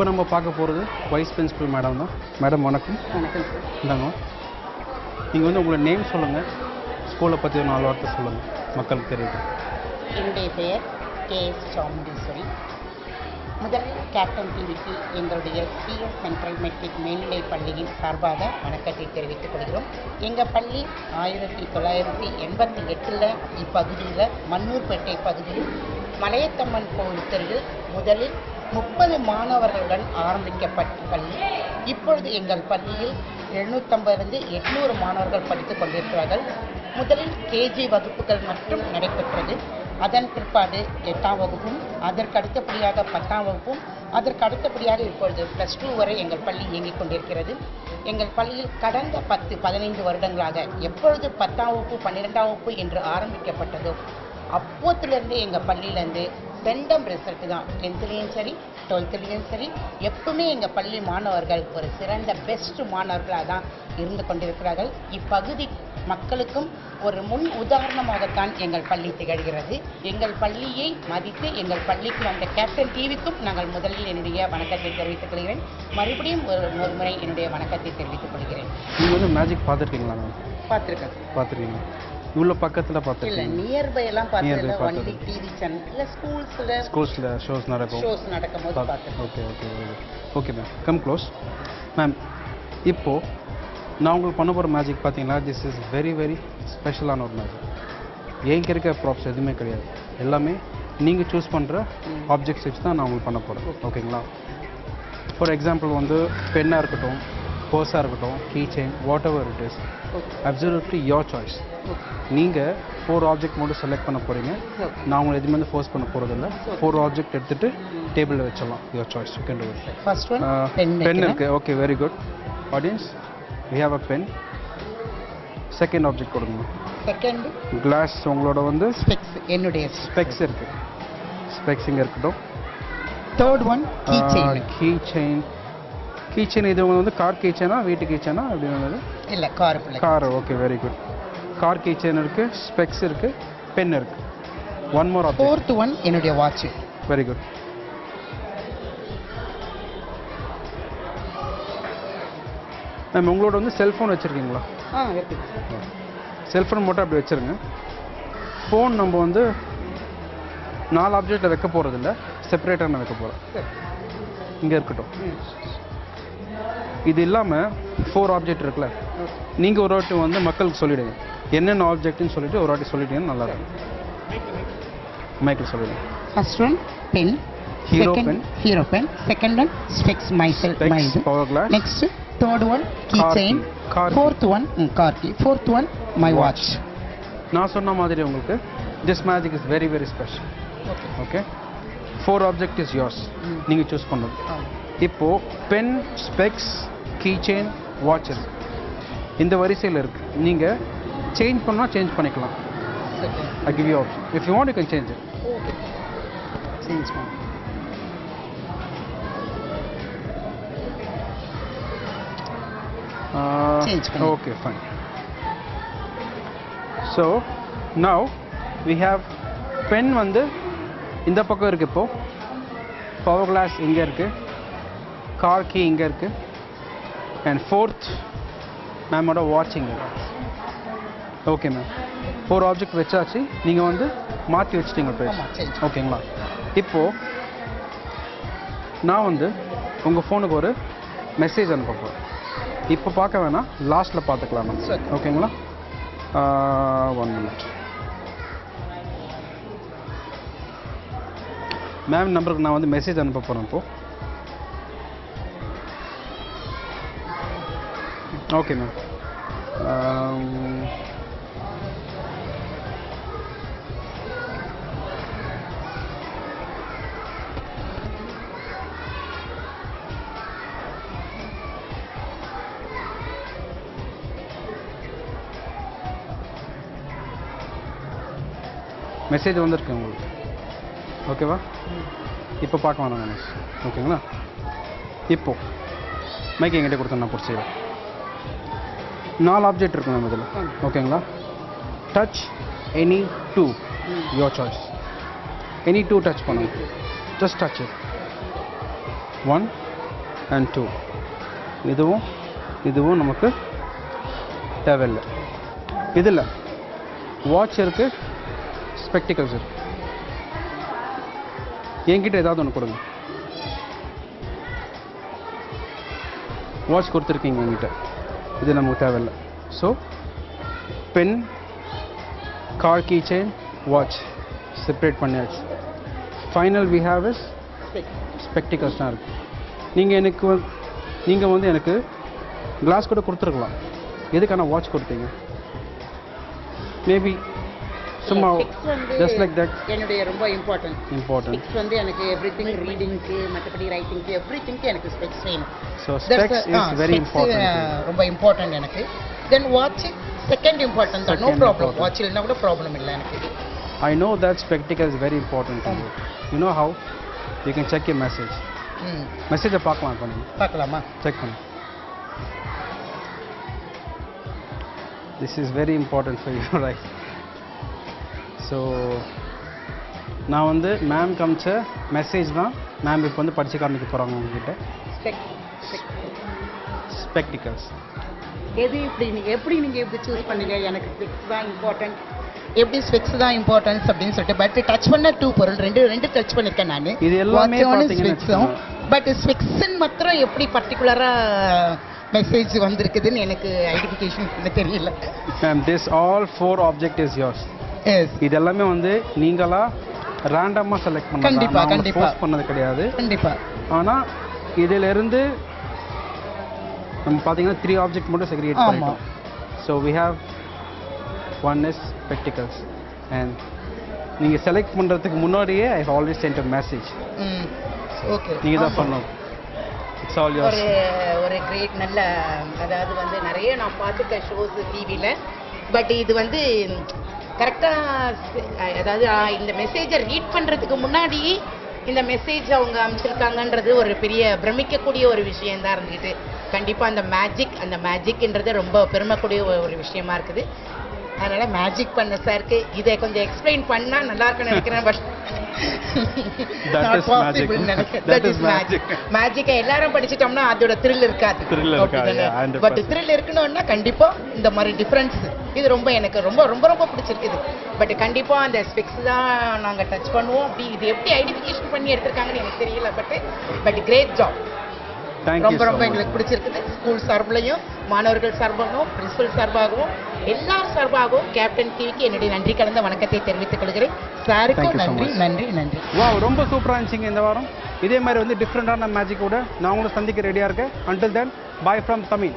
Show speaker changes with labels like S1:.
S1: இப்போ நம்ம பார்க்க போகிறது வைஸ் பிரின்சிபல் மேடம் தான். மேடம் வணக்கம்.
S2: வணக்கம் சார்.
S1: இந்தாங்க. நீங்கள் வந்து உங்களோட நேம் சொல்லுங்கள், ஸ்கூலை பற்றி ஒரு 4 வார்த்தை சொல்லுங்கள், மக்களுக்கு தெரியுது.
S2: என்னுடைய பெயர் KS சாமுண்டீஸ்வரி. முதல் கேப்டன் டிவிக்கு எங்களுடைய CS சென்ட்ரல் மெட்ரிக் மேல்நிலைப் பள்ளியின் சார்பாக வணக்கத்தை தெரிவித்துக் கொள்கிறோம். எங்கள் பள்ளி 1988 இப்பகுதியில் மன்னூர்பேட்டை பகுதியில் மலையத்தம்மன் கோவில் தெருவில் முதலில் 30 மாணவர்களுடன் ஆரம்பிக்கப்பட்ட பள்ளி. இப்பொழுது எங்கள் பள்ளியில் 750 800 மாணவர்கள் படித்துக் கொண்டிருக்கிறார்கள். முதலில் KG வகுப்புகள் மட்டும் நடைபெற்றது. அதன் பிற்பாடு 8ஆம் வகுப்பும், அதற்கு அடுத்தபடியாக 10ஆம் வகுப்பும், அதற்கு அடுத்தபடியாக இப்பொழுது +2 வரை எங்கள் பள்ளி இயங்கிக் கொண்டிருக்கிறது. எங்கள் பள்ளியில் கடந்த 10-15 வருடங்களாக எப்பொழுது 10ஆம் வகுப்பு 12ஆம் வகுப்பு என்று ஆரம்பிக்கப்பட்டதோ அப்போத்திலிருந்து எங்கள் பள்ளியிலேருந்து சென்டம் ரிசல்ட் தான். 10லேயும் சரி 12லேயும் சரி எப்பவுமே எங்கள் பள்ளி மாணவர்கள் ஒரு சிறந்த பெஸ்ட் மாணவர்களாக தான் இருந்து கொண்டிருக்கிறார்கள். இப்பகுதி மக்களுக்கும் ஒரு முன் உதாரணமாகத்தான் எங்கள் பள்ளி திகழ்கிறது. எங்கள் பள்ளியை மதித்து எங்கள் பள்ளிக்கு வந்த கேப்டன் டிவிக்கும் நாங்கள் முதலில் என்னுடைய வணக்கத்தை தெரிவித்துக் கொள்கிறேன். மறுபடியும் ஒரு முறை என்னுடைய வணக்கத்தை தெரிவித்துக் கொள்கிறேன்.
S1: நீங்கள் வந்து மேஜிக் பார்த்துருக்கீங்களா மேம்?
S2: பார்த்துருக்கேன்.
S1: பார்த்துருக்கீங்க? இவ்வளோ பக்கத்தில்
S2: இல்லை,
S1: பார்த்துருக்கீங்க?
S2: நியர்பை எல்லாம் பார்த்ததில்ல. ஒன்லி டிவி சேனல் இல்லை,
S1: ஸ்கூல்ஸில் ஷோஸ்
S2: நடக்கும்போது பார்த்துருக்கேன்.
S1: Okay okay okay ma'am. Come close. Ma'am, இப்போது நான் உங்களுக்கு பண்ண போகிற மேஜிக் பார்த்தீங்கன்னா, திஸ் இஸ் வெரி வெரி ஸ்பெஷலான ஒரு மேஜிக். என்கிட்ட இருக்க ப்ராப்ஸ் எதுவுமே கிடையாது. எல்லாமே நீங்கள் சூஸ் பண்ணுற ஆப்ஜெக்ட்ஸ் வச்சு தான் நான் உங்களுக்கு பண்ண போகிறேன். ஓகேங்களா? ஃபார் எக்ஸாம்பிள் வந்து பென்னாக இருக்கட்டும், பர்ஸாக இருக்கட்டும், key chain, whatever it is, absolutely your choice. நீங்கள் 4 ஆப்ஜெக்ட் மட்டும் செலக்ட் பண்ண போகிறீங்க. நான் உங்களை எதுவுமே வந்து ஃபோர்ஸ் பண்ண போகிறதில்ல. 4 ஆப்ஜெக்ட் எடுத்துகிட்டு டேபிளில் வச்சிடலாம். Your choice. You can do it.
S2: First one
S1: pen இருக்குது. Okay, very good. Audience, we have a pen. Second object கொடுங்க.
S2: Second
S1: glass. உங்களோட வந்து
S2: ஸ்பெக்ஸ். என்னுடைய
S1: ஸ்பெக்ஸ் இருக்குது. ஸ்பெக்ஸ் இங்கே இருக்கட்டும்.
S2: Third one key chain.
S1: Key chain இது வந்து கார் கீ செயினா, வீட்டு கீ செயினா அப்படின்னு?
S2: இல்லை, கார் பிள்ளை.
S1: Car. Okay, very good. Car key chain இருக்குது, ஸ்பெக்ஸ் இருக்குது, பென் இருக்குது. One more object.
S2: Fourth one என்னுடைய வாட்ச்.
S1: Very good. மேம், உங்களோட வந்து செல்ஃபோன் வச்சுருக்கீங்களா? செல்ஃபோன் மட்டும் அப்படி வச்சுருங்க. ஃபோன் நம்ம வந்து 4 ஆப்ஜெக்டில் வைக்க போகிறதில்ல, செப்பரேட்டாக நான் வைக்க போகிறேன். இங்கே இருக்கட்டும். இது இல்லாமல் 4 ஆப்ஜெக்ட் இருக்குல்ல, நீங்கள் ஒரு வாட்டி வந்து மக்களுக்கு சொல்லிவிடுங்க என்னென்ன ஆப்ஜெக்ட்னு சொல்லிவிட்டு ஒரு வாட்டி சொல்லிட்டீங்கன்னா நல்லா இருக்கும். மைக்கில் சொல்லிவிடுங்க.
S2: First one pen.
S1: Hero pen.
S2: Hero pen. Second one specs myself.
S1: Power glass.
S2: Next third one key chain. Fourth one car key. Fourth one my watch.
S1: நான் சொன்ன மாதிரி உங்களுக்கு this magic is very very special. Okay, 4 object is yours. நீங்கள் choose பண்ணது. இப்போது pen, specs, key chain, watch இருக்கு. இந்த வரிசையில் இருக்குது. நீங்கள் சேஞ்ச் பண்ணால் சேஞ்ச் பண்ணிக்கலாம். I give you option. If you want, you can change it.
S2: Okay. Change one. Change one.
S1: Okay, fine. So now we have pen வந்து இந்த பக்கம் இருக்கு. இப்போ பவர் கிளாஸ் இங்கே இருக்கு, கார் கீ இங்கே இருக்கு, அண்ட் ஃபோர்த் மேமோட வாட்ச் இங்கே இருக்கு. ஓகே மேம், 4 ஆப்ஜெக்ட் வச்சாச்சு. நீங்கள் வந்து மாற்றி வச்சுட்டீங்க பேர். ஓகேங்களா? இப்போது நான் வந்து உங்கள் ஃபோனுக்கு ஒரு மெசேஜ் அனுப்ப போகிறேன். இப்போ பார்க்க வேணாம், லாஸ்ட்டில் பார்த்துக்கலாம் மேம். ஓகேங்களா? 1 மினிட். மேம் நம்பருக்கு நான் வந்து மெசேஜ் அனுப்ப போகிறேன் இப்போது. Okay ma'am. மெசேஜ் வந்திருக்கு உங்களுக்கு. ஓகேவா? இப்போ பார்க்க வேணாம் மேம். ஓகேங்களா? இப்போது மைக் என்கிட்ட கொடுத்தேன், நான் பிடிச்சிக்கிறேன். 4 ஆப்ஜெக்ட் இருக்கு மேம் இதில். ஓகேங்களா? Touch any 2, your choice. Any 2 touch பண்ணுங்க. Just touch it. 1 அண்ட் 2. இதுவும் நமக்கு தேவையில்லை. இதில் வாட்ச் இருக்குது, ஸ்பெக்டிகல்ஸ் இருக்குது. என்கிட்ட ஏதாவது ஒன்று கொடுங்க. வாட்ச் கொடுத்துருக்கீங்க என்கிட்ட, இது நமக்கு தேவையில்லை. So pen, car key chain, watch separate பண்ணியாச்சு. Final we have is spectacles தான் இருக்குது. நீங்கள் வந்து எனக்கு கிளாஸ் கூட கொடுத்துருக்கலாம். எதுக்கான வாட்ச் கொடுத்தீங்க? மேபி சும்மா ஜஸ்ட் லைக் தட்.
S2: என்னுடைய ரொம்ப இம்பார்ட்டன்ட் ஸ்பெக்ஸ் வந்து எனக்கு எவ்ரிதிங், ரீடிங்க்கு, மற்றபடி ரைட்டிங்க்கு, எவ்ரிதிங்க்கு எனக்கு ஸ்பெக்ஸ் வேணும்.
S1: So specs is very important.
S2: ரொம்ப இம்பார்ட்டன்ட் எனக்கு. தென் வாட்ச் செகண்ட் இம்பார்ட்டன்ட் தான். No problem. வாட்ச் இல்லைனா கூட ப்ராப்ளம் இல்லை எனக்கு.
S1: I know that spectacle is very important to you. You know how? You can check your message. மெசேஜை பார்க்கலாம். இப்போ நீங்கள்
S2: பார்க்கலாமா?
S1: செக் பண்ணு. This is very important for you, right? So நான் வந்து மேம் காமிச்ச மெசேஜ் தான் மேம் இப்போ வந்து படித்து காமிக்க போகிறாங்க உங்ககிட்ட. ஸ்பெக்டிகல்ஸ்
S2: எது எப்படி நீங்கள் சூஸ் பண்ணீங்க? எனக்கு ஸ்பெக்ஸ் தான் இம்பார்ட்டன்ட். எப்படி ஸ்பெக்ஸ் தான் இம்பார்ட்டன்ஸ் அப்படின்னு சொல்லிட்டு, பட் டச் பண்ண 2 பொருள் ரெண்டு டச் பண்ணியிருக்கேன் நான்.
S1: இது எல்லாமே பார்த்தீங்கன்னா
S2: பட் ஸ்பெக்ஸ்ன்னு மாத்திரம் எப்படி பர்டிகுலராக மெசேஜ் வந்திருக்குதுன்னு எனக்கு ஐடென்டிஃபிகேஷன் தெரியல.
S1: Ma'am, this all 4 object is yours. இது எல்லாமே வந்து நீங்களா ரேண்டமாக செலக்ட் பண்ணலாம்.
S2: கண்டிப்பாக
S1: போஸ்ட் பண்ணது கிடையாது.
S2: கண்டிப்பாக.
S1: ஆனால் இதிலிருந்து நம்ம பார்த்தீங்கன்னா 3 ஆப்ஜெக்ட் மட்டும் செக்ரிகேட் பண்ணிட்டோம். So we have one is spectacles. And நீங்கள் செலக்ட் பண்ணுறதுக்கு முன்னாடியே I always sent a message.
S2: Okay,
S1: நீங்கள் தான் பண்ணணும். It's all yours.
S2: ஒரு கிரேட் நல்ல, அதாவது வந்து நிறைய நான் பார்த்துக்க ஷோஸ் டிவியில், பட் இது வந்து கரெக்டாக, அதாவது இந்த மெசேஜை ரீட் பண்ணுறதுக்கு முன்னாடி இந்த மெசேஜ் அவங்க அமைச்சிருக்காங்கன்றது ஒரு பெரிய பிரமிக்கக்கூடிய ஒரு விஷயந்தான் இருந்துக்கிட்டு, கண்டிப்பாக அந்த மேஜிக்ன்றது ரொம்ப பெருமைக்கூடிய ஒரு விஷயமா இருக்குது. அதனால் மேஜிக் பண்ண சாருக்கு இதை கொஞ்சம் எக்ஸ்பிளைன் பண்ணால் நல்லா இருக்குன்னு நினைக்கிறேன். பட் மேஜிக்கை எல்லாரும் படிச்சிட்டோம்னா அதோட த்ரில் இருக்காது. பட் த்ரில் இருக்கணும்னா கண்டிப்பாக இந்த மாதிரி டிஃப்ரென்ஸ் இது எனக்கு ரொம்ப ரொம்ப ரொம்ப பிடிச்சிருக்குது. பட் கண்டிப்பாக அந்த ஸ்பெக்ஸ் தான் நாங்கள் டச் பண்ணுவோம். அப்படி இது எப்படி ஐடென்டிஃபிகேஷன் பண்ணி எடுத்திருக்காங்கன்னு எனக்கு தெரியல. But great job. ரொம்ப ரொம்ப எங்களுக்கு பிடிச்சிருக்குது. ஸ்கூல் சார்பிலையும், மாணவர்கள் சார்பாகவும், பிரின்சிபல் சார்பாகவும், எல்லார் சார்பாகவும் கேப்டன் டிவிக்கு என்னுடைய நன்றி கலந்த வணக்கத்தை தெரிவித்துக் கொள்கிறேன். சாருக்கும் நன்றி நன்றி நன்றி.
S1: ரொம்ப சூப்பராக இருந்துச்சுங்க இந்த வாரம். இதே மாதிரி வந்து டிஃப்ரெண்டான மேஜிக்கோட நான் உங்களை சந்திக்க ரெடியாக இருக்கேன். Until then, bye from Tamil.